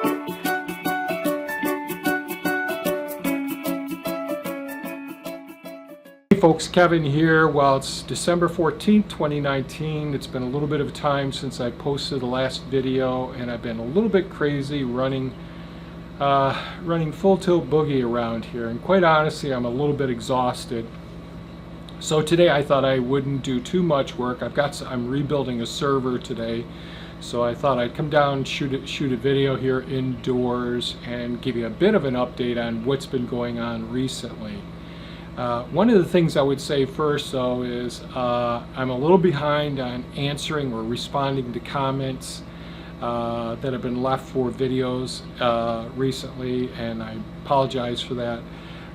Hey folks, Kevin here. Well, it's December 14th, 2019. It's been a little bit of time since I posted the last video, and I've been a little bit crazy running full tilt boogie around here, and quite honestly I'm a little bit exhausted. So today I thought I wouldn't do too much work. I'm rebuilding a server today, so I thought I'd come down, shoot a video here indoors and give you a bit of an update on what's been going on recently. One of the things I would say first though is I'm a little behind on answering or responding to comments that have been left for videos recently, and I apologize for that.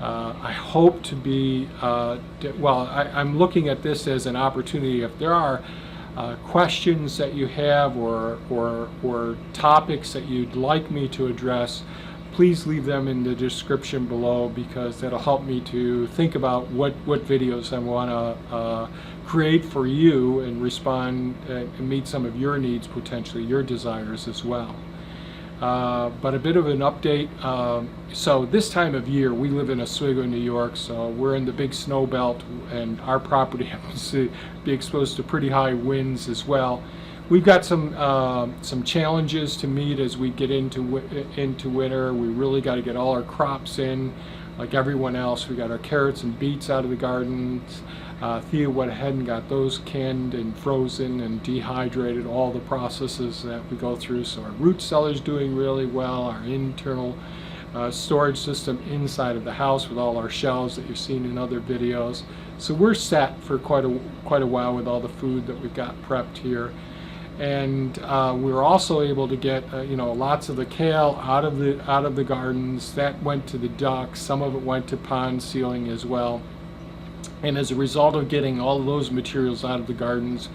I hope to be, I'm looking at this as an opportunity. If there are questions that you have or topics that you'd like me to address, please leave them in the description below, because that'll help me to think about what videos I want to create for you and respond and meet some of your needs, potentially your desires as well. But a bit of an update. So this time of year, we live in Oswego, New York, so we're in the big snow belt, and our property happens to be exposed to pretty high winds as well. We've got some challenges to meet as we get into winter. We really got to get all our crops in, like everyone else. We got our carrots and beets out of the gardens. Thea went ahead and got those canned and frozen and dehydrated, all the processes that we go through. So our root cellar's doing really well. Our internal storage system inside of the house with all our shelves that you've seen in other videos. So we're set for quite a while with all the food that we've got prepped here. And we were also able to get lots of the kale out of the gardens. That went to the ducks. Some of it went to pond ceiling as well. And as a result of getting all of those materials out of the gardens,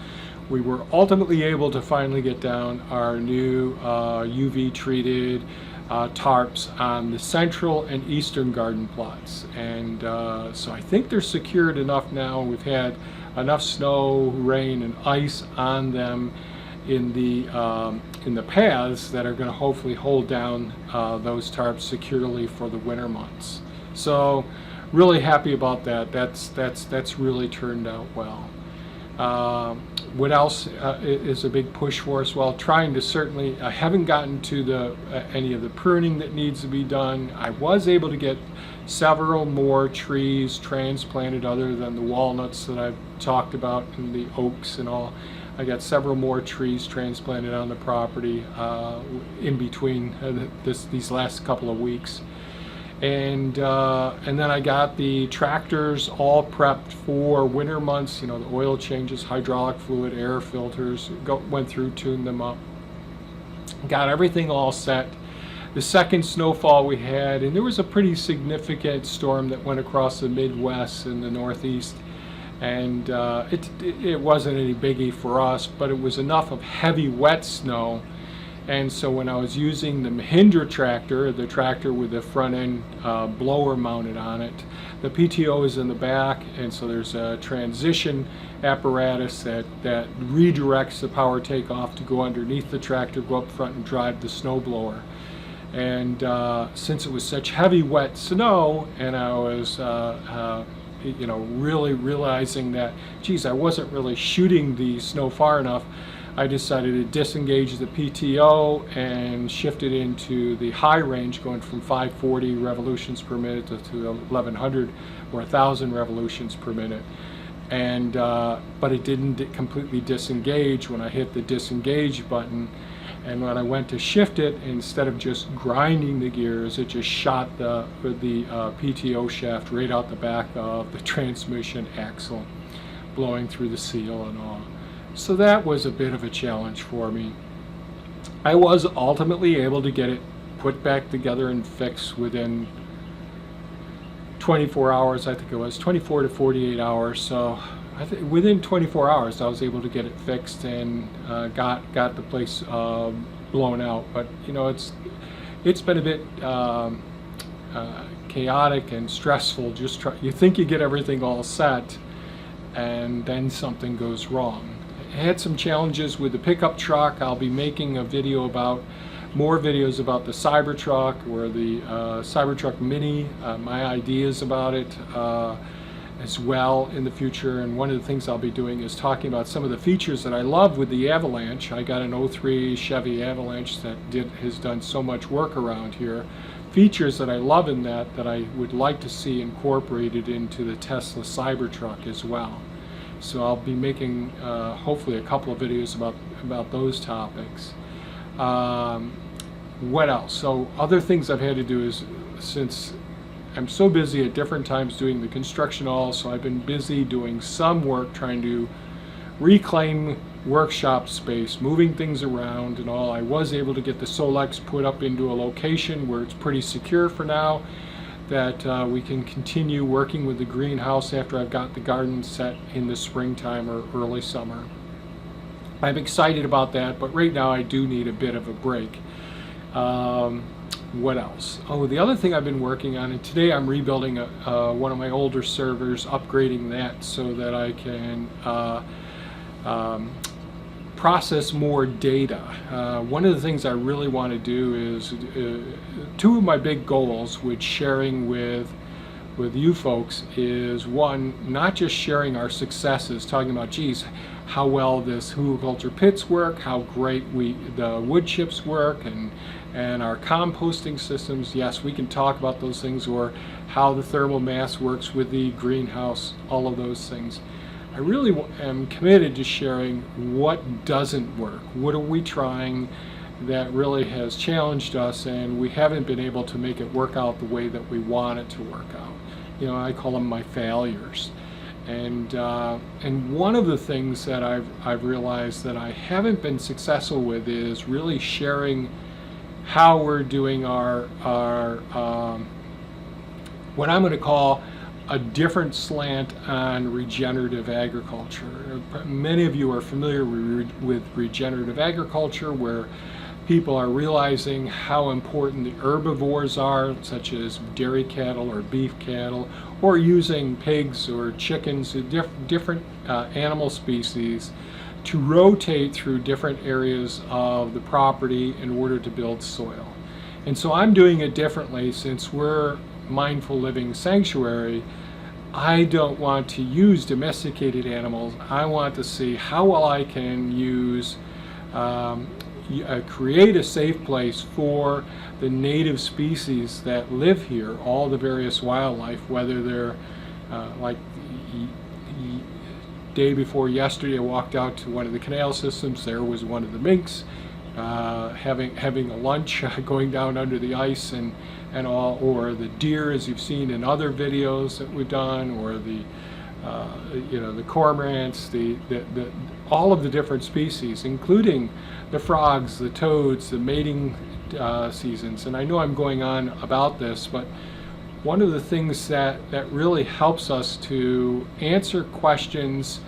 we were ultimately able to finally get down our new UV treated tarps on the central and eastern garden plots. And so I think they're secured enough now. We've had enough snow, rain, and ice on them in the paths that are going to hopefully hold down those tarps securely for the winter months. So really happy about that. That's really turned out well. What else is a big push for us? Well, trying to certainly, I haven't gotten to any of the pruning that needs to be done. I was able to get several more trees transplanted other than the walnuts that I've talked about and the oaks and all. I got several more trees transplanted on the property in between these last couple of weeks. And then I got the tractors all prepped for winter months. The oil changes, hydraulic fluid, air filters, went through, tuned them up. Got everything all set. The second snowfall we had, and there was a pretty significant storm that went across the Midwest and the Northeast. And it wasn't any biggie for us, but it was enough of heavy wet snow. And so when I was using the Mahindra tractor, the tractor with the front end blower mounted on it, the PTO is in the back, and so there's a transition apparatus that redirects the power takeoff to go underneath the tractor, go up front and drive the snow blower. And since it was such heavy wet snow, and I was really realizing that, geez, I wasn't really shooting the snow far enough, I decided to disengage the PTO and shift it into the high range, going from 540 revolutions per minute to 1100 or 1000 revolutions per minute. And but it didn't completely disengage when I hit the disengage button. And when I went to shift it, instead of just grinding the gears, it just shot the PTO shaft right out the back of the transmission axle, blowing through the seal and all. So that was a bit of a challenge for me. I was ultimately able to get it put back together and fixed within 24 hours, I think it was, 24 to 48 hours. So I think within 24 hours I was able to get it fixed and got the place blown out. But it's been a bit chaotic and stressful. You think you get everything all set, and then something goes wrong. I had some challenges with the pickup truck. I'll be making a video about more videos about the Cybertruck or the Cybertruck Mini, my ideas about it as well in the future. And one of the things I'll be doing is talking about some of the features that I love with the Avalanche. I got an 03 Chevy Avalanche that has done so much work around here. Features that I love in that I would like to see incorporated into the Tesla Cybertruck as well. So I'll be making hopefully a couple of videos about those topics. What else? So other things I've had to do is, since I'm so busy at different times doing the construction so I've been busy doing some work trying to reclaim workshop space, moving things around and all. I was able to get the Solex put up into a location where it's pretty secure for now, that we can continue working with the greenhouse after I've got the garden set in the springtime or early summer. I'm excited about that, but right now I do need a bit of a break. What else? Oh, the other thing I've been working on, and today I'm rebuilding one of my older servers, upgrading that so that I can process more data. One of the things I really want to do is, two of my big goals with sharing with you folks is, one, not just sharing our successes, talking about, geez, how well this hugelkultur pits work, how great the wood chips work, and our composting systems. Yes, we can talk about those things, or how the thermal mass works with the greenhouse, all of those things. I really am committed to sharing what doesn't work. What are we trying that really has challenged us and we haven't been able to make it work out the way that we want it to work out. You know, I call them my failures. And one of the things that I've realized that I haven't been successful with is really sharing how we're doing our what I'm going to call a different slant on regenerative agriculture. Many of you are familiar with regenerative agriculture, where people are realizing how important the herbivores are, such as dairy cattle or beef cattle, or using pigs or chickens, different animal species, to rotate through different areas of the property in order to build soil. And so I'm doing it differently. Since we're mindful living sanctuary, I don't want to use domesticated animals. I want to see how well I can use create a safe place for the native species that live here, all the various wildlife, whether they're like day before yesterday I walked out to one of the canal systems. There was one of the minks having a lunch, going down under the ice and all, or the deer, as you've seen in other videos that we've done, or the the cormorants, all of the different species, including the frogs, the toads, the mating seasons. And I know I'm going on about this, but one of the things that really helps us to answer questions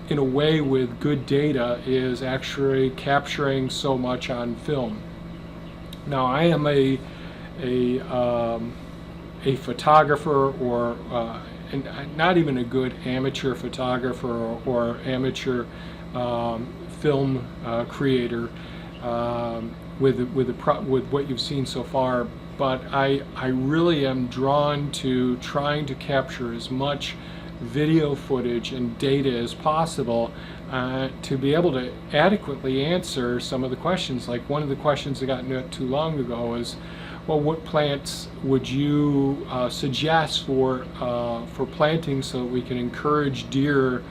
in a way with good data is actually capturing so much on film. Now, I am a photographer, or and not even a good amateur photographer or amateur film creator with what you've seen so far, but I really am drawn to trying to capture as much video footage and data as possible to be able to adequately answer some of the questions. Like one of the questions I got not too long ago is, well, what plants would you suggest for planting so that we can encourage deer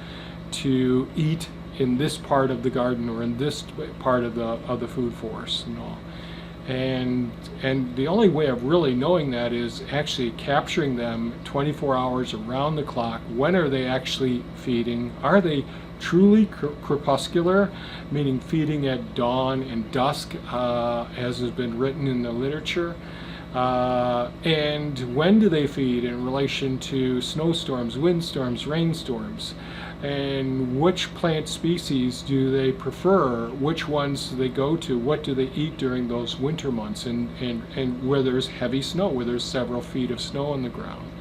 to eat in this part of the garden or in this part of the food forest and all? And the only way of really knowing that is actually capturing them 24 hours around the clock. When are they actually feeding? Are they truly crepuscular, meaning feeding at dawn and dusk, as has been written in the literature? And when do they feed in relation to snowstorms, windstorms, rainstorms? And which plant species do they prefer? Which ones do they go to? What do they eat during those winter months and where there's heavy snow, where there's several feet of snow on the ground?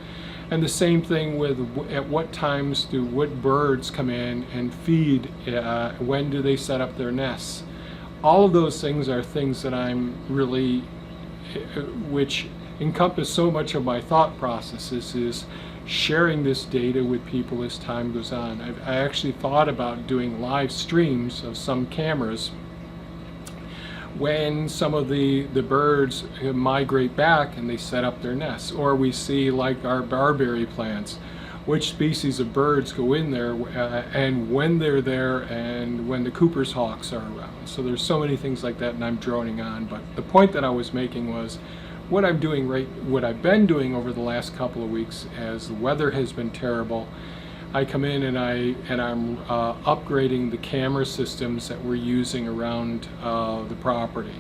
And the same thing with at what times what birds come in and feed, when do they set up their nests? all of those things are things that I'm really, which encompass so much of my thought processes, is sharing this data with people as time goes on. I actually thought about doing live streams of some cameras when some of the birds migrate back and they set up their nests, or we see like our barberry plants, which species of birds go in there and when they're there and when the Cooper's hawks are around. So there's so many things like that, and I'm droning on, but the point that I was making was what I've been doing over the last couple of weeks as the weather has been terrible. I come in and I'm upgrading the camera systems that we're using around the property.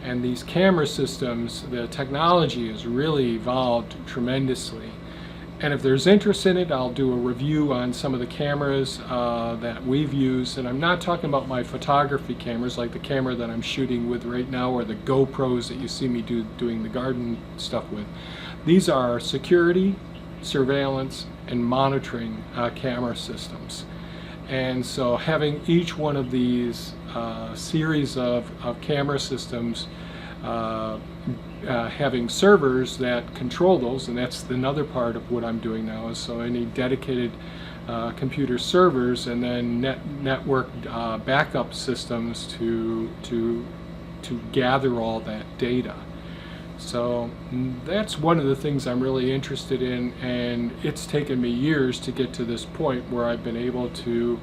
And these camera systems, the technology has really evolved tremendously. And if there's interest in it, I'll do a review on some of the cameras that we've used. And I'm not talking about my photography cameras like the camera that I'm shooting with right now, or the GoPros that you see me doing the garden stuff with. These are security, surveillance, and monitoring camera systems. And so having each one of these series of camera systems having servers that control those, and that's another part of what I'm doing now, is so I need dedicated computer servers and then network backup systems to gather all that data. So that's one of the things I'm really interested in, and it's taken me years to get to this point where I've been able to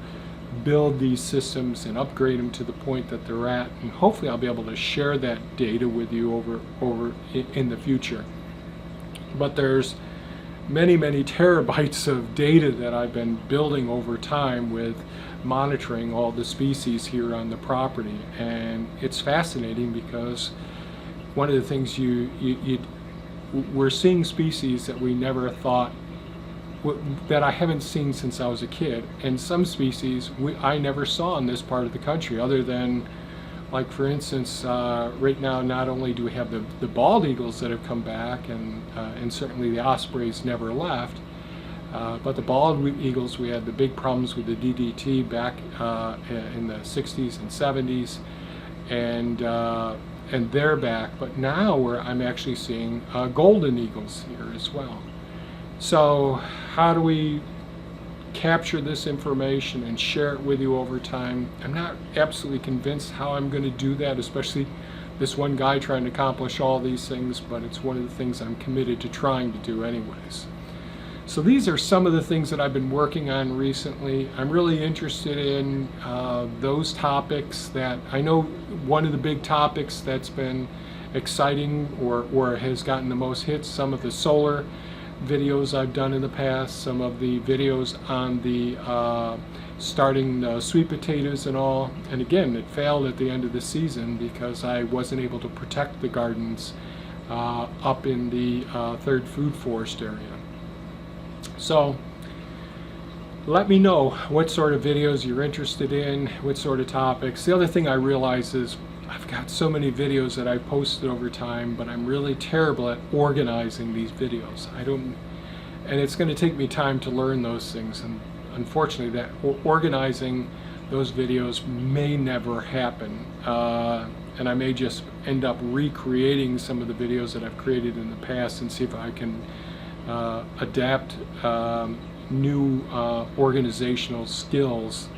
build these systems and upgrade them to the point that they're at, and hopefully I'll be able to share that data with you over in the future. But there's many terabytes of data that I've been building over time with monitoring all the species here on the property, and it's fascinating because one of the things we're seeing species that we never thought, that I haven't seen since I was a kid, and some species I never saw in this part of the country, other than, like for instance, right now not only do we have the bald eagles that have come back, and certainly the ospreys never left, but the bald eagles, we had the big problems with the DDT back in the 60s and 70s, and they're back, but now I'm actually seeing golden eagles here as well. So how do we capture this information and share it with you over time? I'm not absolutely convinced how I'm going to do that, especially this one guy trying to accomplish all these things, but it's one of the things I'm committed to trying to do anyways. So these are some of the things that I've been working on recently. I'm really interested in those topics that I know. One of the big topics that's been exciting or has gotten the most hits, some of the solar videos I've done in the past, some of the videos on the starting sweet potatoes and all. And again, it failed at the end of the season because I wasn't able to protect the gardens up in the third food forest area. So let me know what sort of videos you're interested in, what sort of topics. The other thing I realize is I've got so many videos that I've posted over time, but I'm really terrible at organizing these videos. And it's going to take me time to learn those things, and unfortunately that organizing those videos may never happen, and I may just end up recreating some of the videos that I've created in the past and see if I can adapt new organizational skills,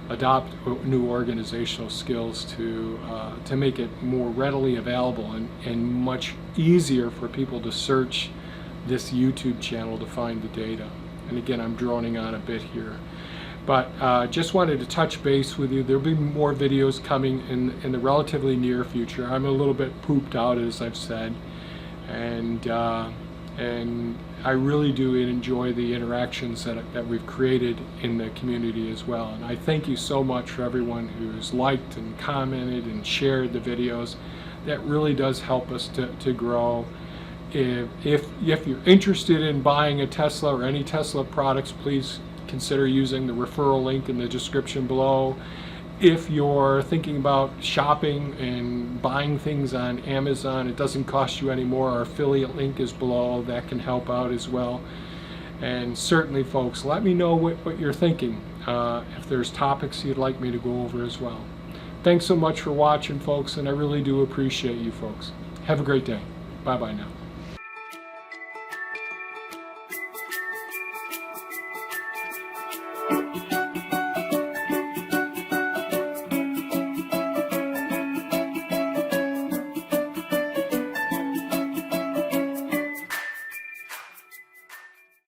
adopt new organizational skills to make it more readily available and much easier for people to search this YouTube channel to find the data. And again, I'm droning on a bit here, but just wanted to touch base with you. There'll be more videos coming in the relatively near future. I'm a little bit pooped out, as I've said, and I really do enjoy the interactions that we've created in the community as well. And I thank you so much for everyone who's liked and commented and shared the videos. That really does help us to grow. If you're interested in buying a Tesla or any Tesla products, please consider using the referral link in the description below. If you're thinking about shopping and buying things on Amazon, it doesn't cost you any more. Our affiliate link is below. That can help out as well. And certainly, folks, let me know what you're thinking, if there's topics you'd like me to go over as well. Thanks so much for watching, folks, and I really do appreciate you folks. Have a great day. Bye-bye now.